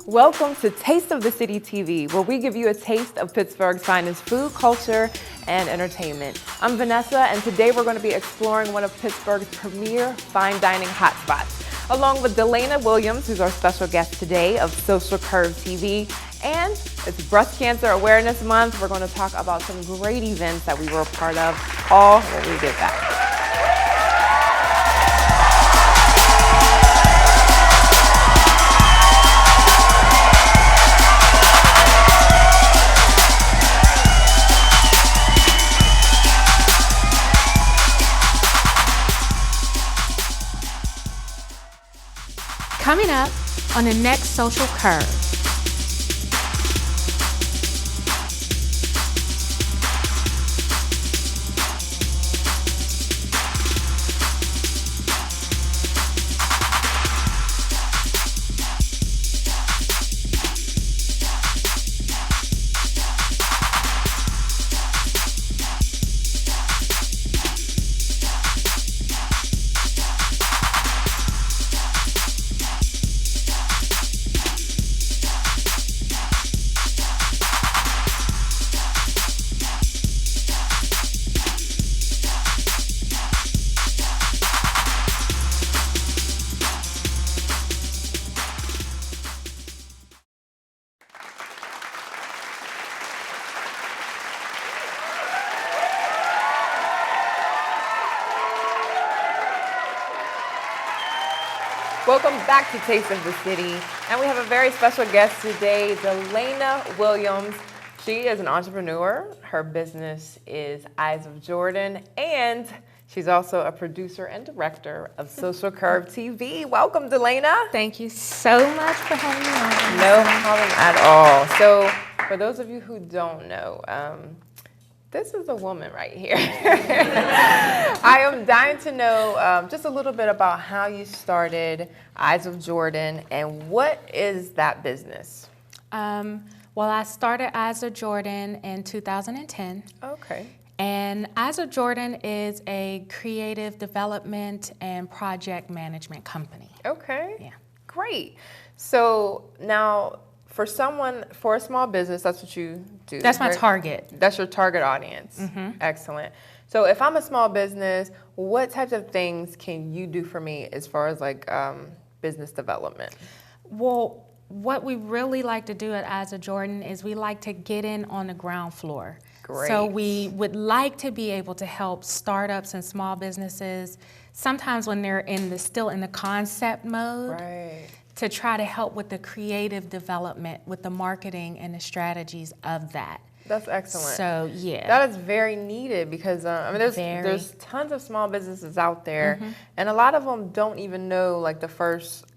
Welcome to Taste of the City TV, where we give you a taste of Pittsburgh's finest food, culture, and entertainment. I'm Vanessa, and today we're going to be exploring one of Pittsburgh's premier fine dining hotspots, along with Delana Williams, who's our special guest today of Social Curve TV. And it's Breast Cancer Awareness Month. We're going to talk about some great events that we were a part of, all when we get back. Coming up on the next Social Curve. Welcome back to Taste of the City, and we have a very special guest today, Delana Williams. She is an entrepreneur. Her business is Eyes of Jordan, and she's also a producer and director of Social Curve TV. Welcome, Delana. Thank you so much for having me on. No problem at all. So, for those of you who don't know, this is a woman right here. I am dying to know just a little bit about how you started Eyes of Jordan and what is that business? Well, I started Eyes of Jordan in 2010. Okay. And Eyes of Jordan is a creative development and project management company. Okay. Yeah. Great. So now, for a small business, that's what you do. That's my right? target. That's your target audience. Mm-hmm. Excellent. So if I'm a small business, what types of things can you do for me as far as like business development? Well, what we really like to do at Eyes of Jordan is we like to get in on the ground floor. Great. So we would like to be able to help startups and small businesses, sometimes when they're still in the concept mode. Right. To try to help with the creative development, with the marketing and the strategies of that. That's excellent. So, yeah. That is very needed because, there's tons of small businesses out there, and a lot of them don't even know,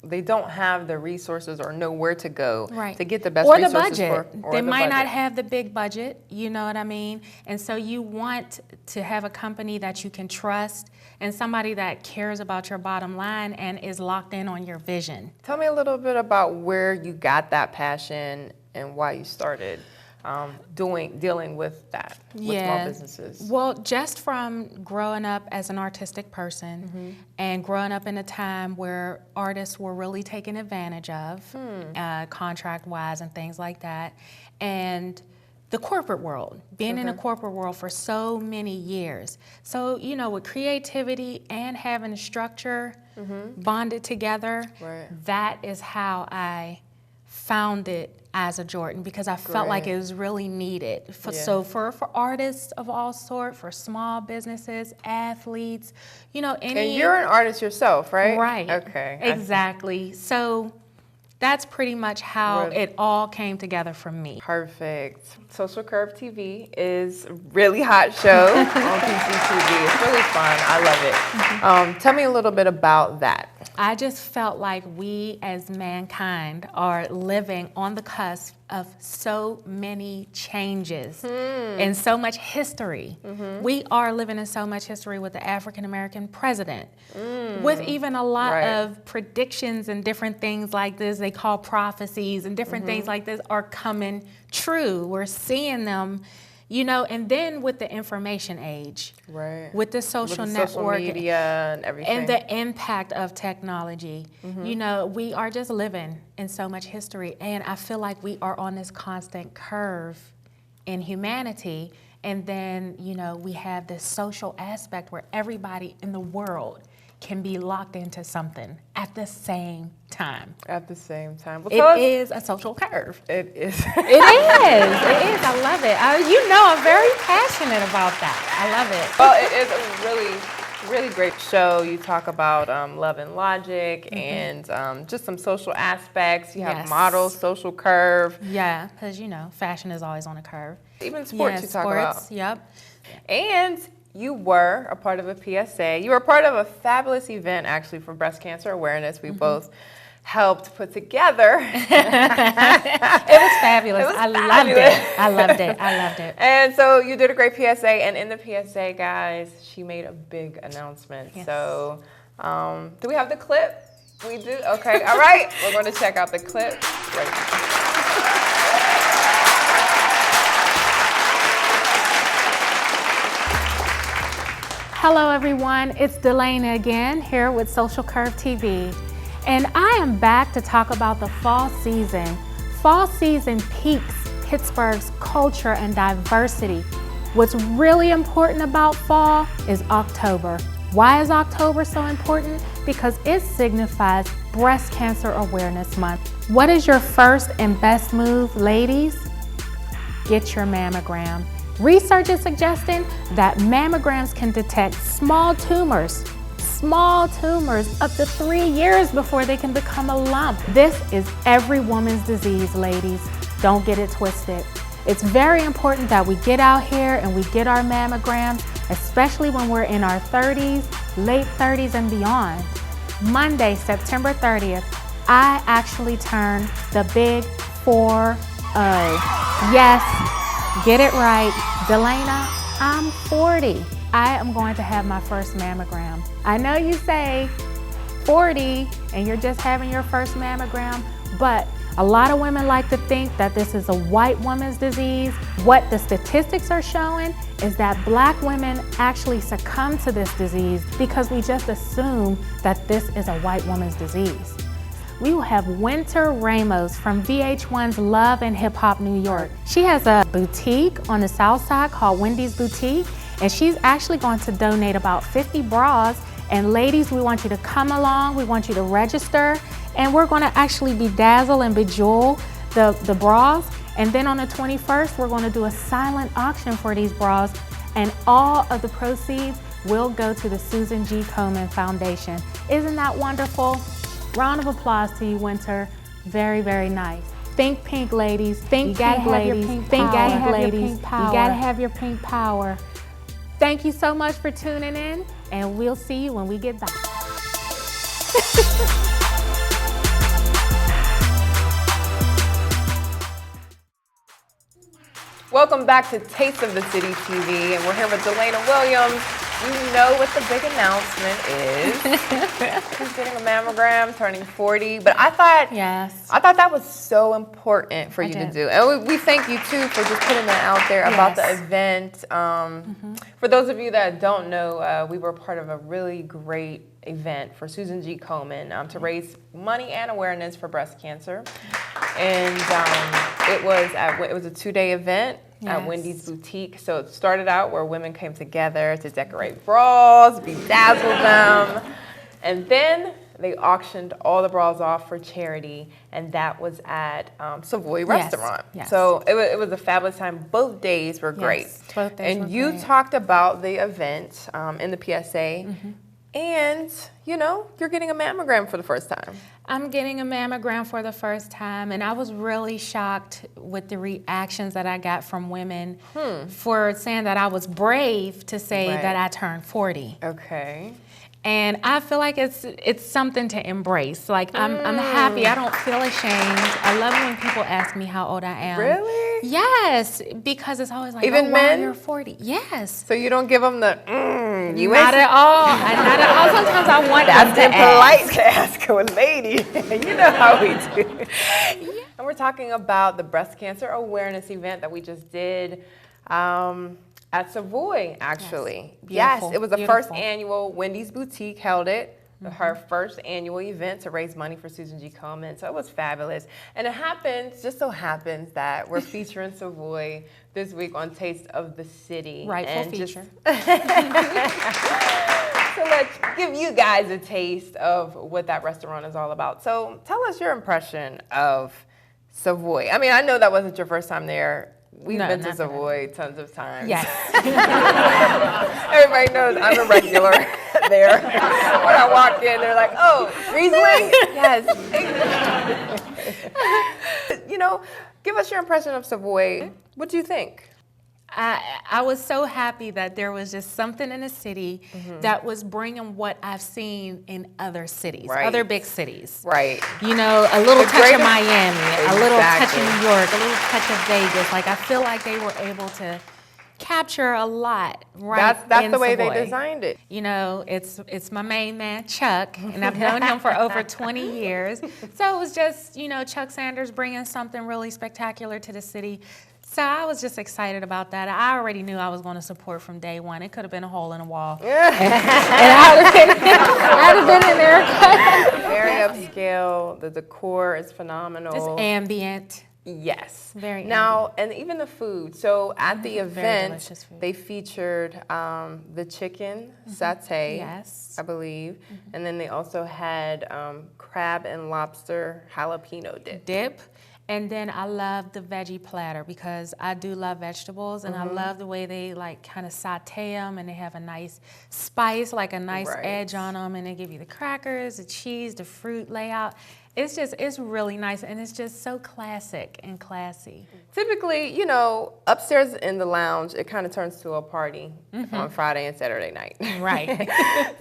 they don't have the resources or know where to go to get the best resources. Or the budget. They might not have the big budget, you know what I mean? And so you want to have a company that you can trust and somebody that cares about your bottom line and is locked in on your vision. Tell me a little bit about where you got that passion and why you started dealing with that, with small businesses. Well, just from growing up as an artistic person and growing up in a time where artists were really taken advantage of, contract-wise and things like that, and the corporate world, being in the corporate world for so many years. So, with creativity and having a structure bonded together, that is how I founded Eyes of Jordan, because I felt like it was really needed. So for artists of all sorts, for small businesses, athletes, any... And you're an artist yourself, right? Right. Okay. Exactly. So that's pretty much how it all came together for me. Perfect. Social Curve TV is a really hot show on PCTV. It's really fun. I love it. Tell me a little bit about that. I just felt like we as mankind are living on the cusp of so many changes and so much history. We are living in so much history with the African American president, with even a lot of predictions and different things like this. They call prophecies and different things like this are coming true. We're seeing them You know, and then with the information age, right, with the social network, social media and everything, and the impact of technology, you know, we are just living in so much history, and I feel like we are on this constant curve in humanity, and then, you know, we have this social aspect where everybody in the world can be locked into something at the same time. At the same time. Well, it is a social curve. It is. It is. It is. I love it. You know, I'm very passionate about that. I love it. Well, it is a really great show. You talk about love and logic and just some social aspects. You have models, social curve. Yeah, because, you know, fashion is always on a curve. Even sports you talk about. Yep. And you were a part of a PSA. You were a part of a fabulous event, actually, for breast cancer awareness. We both helped put together. It was fabulous. I loved it. I loved it. I loved it. And so you did a great PSA. And in the PSA, guys, she made a big announcement. Yes. So do we have the clip? We do? Okay. All right. We're going to check out the clip right now. Hello everyone, it's Delana again here with Social Curve TV. And I am back to talk about the fall season. Fall season peaks Pittsburgh's culture and diversity. What's really important about fall is October. Why is October so important? Because it signifies Breast Cancer Awareness Month. What is your first and best move, ladies? Get your mammogram. Research is suggesting that mammograms can detect small tumors up to 3 years before they can become a lump. This is every woman's disease, ladies. Don't get it twisted. It's very important that we get out here and we get our mammograms, especially when we're in our 30s, late 30s and beyond. Monday, September 30th, I actually turned the big 4-0. Yes. Get it right. Delana, I'm 40. I am going to have my first mammogram. I know you say 40 and you're just having your first mammogram, but a lot of women like to think that this is a white woman's disease. What the statistics are showing is that black women actually succumb to this disease because we just assume that this is a white woman's disease. We will have Winter Ramos from VH1's Love and Hip Hop New York. She has a boutique on the South Side called Wendy's Boutique, and she's actually going to donate about 50 bras. And ladies, we want you to come along, we want you to register, and we're gonna actually bedazzle and bejewel the bras. And then on the 21st, we're gonna do a silent auction for these bras, and all of the proceeds will go to the Susan G. Komen Foundation. Isn't that wonderful? Round of applause to you, Winter. Very, very nice. Think pink, ladies. Think pink, ladies. Think pink, ladies. You gotta have your pink power. Thank you so much for tuning in, and we'll see you when we get back. Welcome back to Taste of the City TV, and we're here with Delana Williams. You know what the big announcement is. She's getting a mammogram, turning 40. But I thought that was so important for you to do. And we thank you too for just putting that out there about the event. For those of you that don't know, we were part of a really great event for Susan G. Komen to raise money and awareness for breast cancer. And it was a 2-day event at Wendy's Boutique. So it started out where women came together to decorate bras, bedazzle them, and then they auctioned all the bras off for charity, and that was at Savoy Restaurant. Yes. So it was a fabulous time. Both days were great. Both days were you great. talked about the event in the PSA. And, you know, you're getting a mammogram for the first time. I'm getting a mammogram for the first time, and I was really shocked with the reactions that I got from women for saying that I was brave to say that I turned 40. Okay. And I feel like it's something to embrace. Like, I'm happy. I don't feel ashamed. I love it when people ask me how old I am. Really? Yes, because it's always like, even men? You're 40. Yes. So you don't give them the, you Not at all. Not at all. Sometimes I want them to polite to ask a lady. You know how we do. And we're talking about the breast cancer awareness event that we just did. At Savoy, actually. Yes, Yes, it was the first annual Wendy's Boutique held it. Her first annual event to raise money for Susan G. Komen. So it was fabulous. And it happens, just so happens that we're featuring Savoy this week on Taste of the City. Rightful feature. So let's give you guys a taste of what that restaurant is all about. So tell us your impression of Savoy. I mean, I know that wasn't your first time there. We've been to Savoy tons of times. Yes. Everybody knows I'm a regular there. When I walk in, they're like, oh, Riesling? Yes. You know, give us your impression of Savoy. What do you think? I was so happy that there was just something in the city that was bringing what I've seen in other cities, other big cities. Right. You know, a little touch of Miami, a little touch of New York, a little touch of Vegas. Like, I feel like they were able to capture a lot That's the way Savoy. they designed it. You know, it's my main man, Chuck, and I've known him for over 20 years. So it was just, you know, Chuck Sanders bringing something really spectacular to the city. So I was just excited about that. I already knew I was going to support from day one. It could have been a hole in a wall. and I'd have been in there. Very upscale. The decor is phenomenal. It's ambient. Yes. Very now, and even the food. So at the event, delicious food. they featured the chicken satay, Yes. I believe. And then they also had crab and lobster jalapeno dip. And then I love the veggie platter because I do love vegetables, and I love the way they like kind of saute them, and they have a nice spice, like a nice edge on them, and they give you the crackers, the cheese, the fruit layout. It's really nice, and it's just so classic and classy. Typically, you know, upstairs in the lounge, it kind of turns to a party on Friday and Saturday night. Right.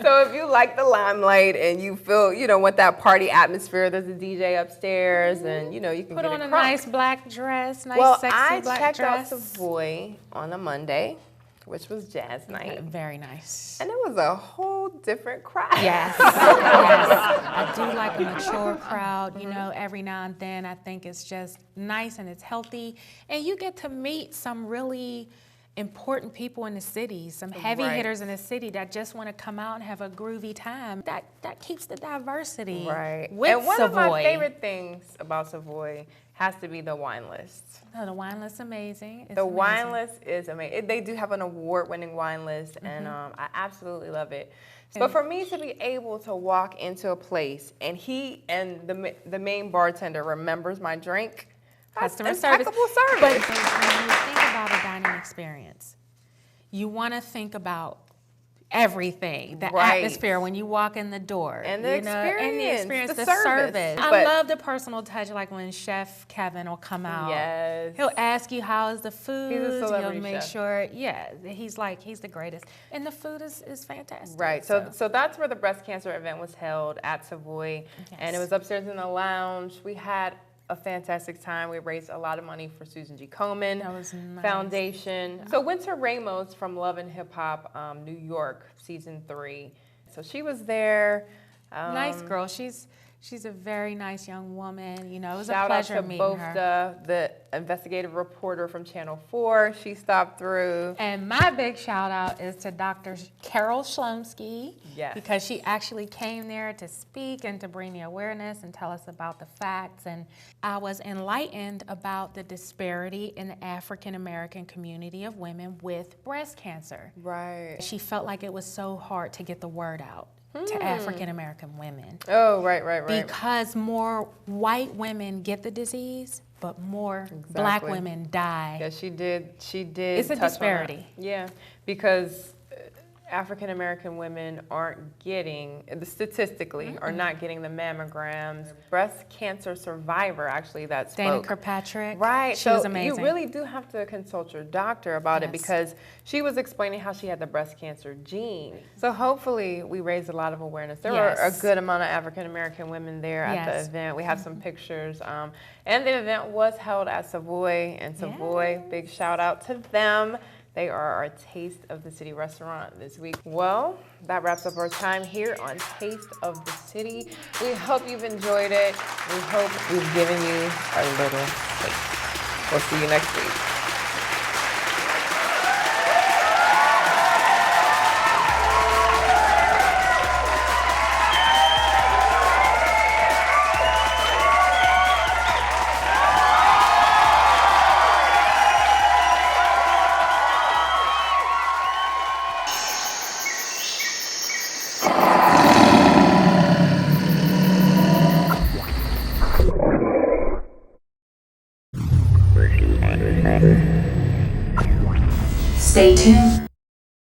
So if you like the limelight and you feel, you know, want that party atmosphere, there's a DJ upstairs, and, you know, you can Put get on a nice black dress, nice well, sexy I black checked dress. out Savoy on a Monday, which was jazz night. Very nice. And it was a whole different crowd. Yes, yes. I do like a mature crowd, you know, every now and then. I think it's just nice and it's healthy. And you get to meet some really important people in the city, some heavy hitters in the city that just want to come out and have a groovy time. That keeps the diversity. Right. With and one Savoy. of my favorite things about Savoy has to be the wine list. Oh, the wine list is amazing. It's the amazing. wine list is amazing. They do have an award-winning wine list, and I absolutely love it. But for me to be able to walk into a place and the main bartender remembers my drink, Customer that's service. impeccable service. But when you think about a dining experience, you want to think about everything, the atmosphere when you walk in the door, and the experience, the service. service. I love the personal touch, like when Chef Kevin will come out. Yes. He'll ask you how is the food. He's a celebrity He'll make chef. sure, he's the greatest, and the food is fantastic. Right. So that's where the breast cancer event was held at Savoy, and it was upstairs in the lounge. We had a fantastic time. We raised a lot of money for Susan G. Komen Foundation. So Winter Ramos from Love and Hip Hop New York, season 3. So she was there. Nice girl. She's a very nice young woman. You know, it was a Shout out pleasure to meeting both her. the investigative reporter from Channel 4. She stopped through. And my big shout out is to Dr. Carol Shlomsky. Yes. Because she actually came there to speak and to bring the awareness and tell us about the facts. And I was enlightened about the disparity in the African American community of women with breast cancer. Right. She felt like it was so hard to get the word out to African American women. Oh, right. Because more white women get the disease, but more black women die. Yeah, she did. It's a touch on disparity. that. Yeah, because African American women aren't getting, statistically, are not getting the mammograms. Breast cancer survivor, actually, that spoke. Dana Kirkpatrick. Right. She was amazing. You really do have to consult your doctor about it, because she was explaining how she had the breast cancer gene. So hopefully we raised a lot of awareness. There were a good amount of African American women there at the event. We have some pictures. And the event was held at Savoy. And Savoy, big shout out to them. They are our Taste of the City restaurant this week. Well, that wraps up our time here on Taste of the City. We hope you've enjoyed it. We hope we've given you a little taste. We'll see you next week. Stay tuned.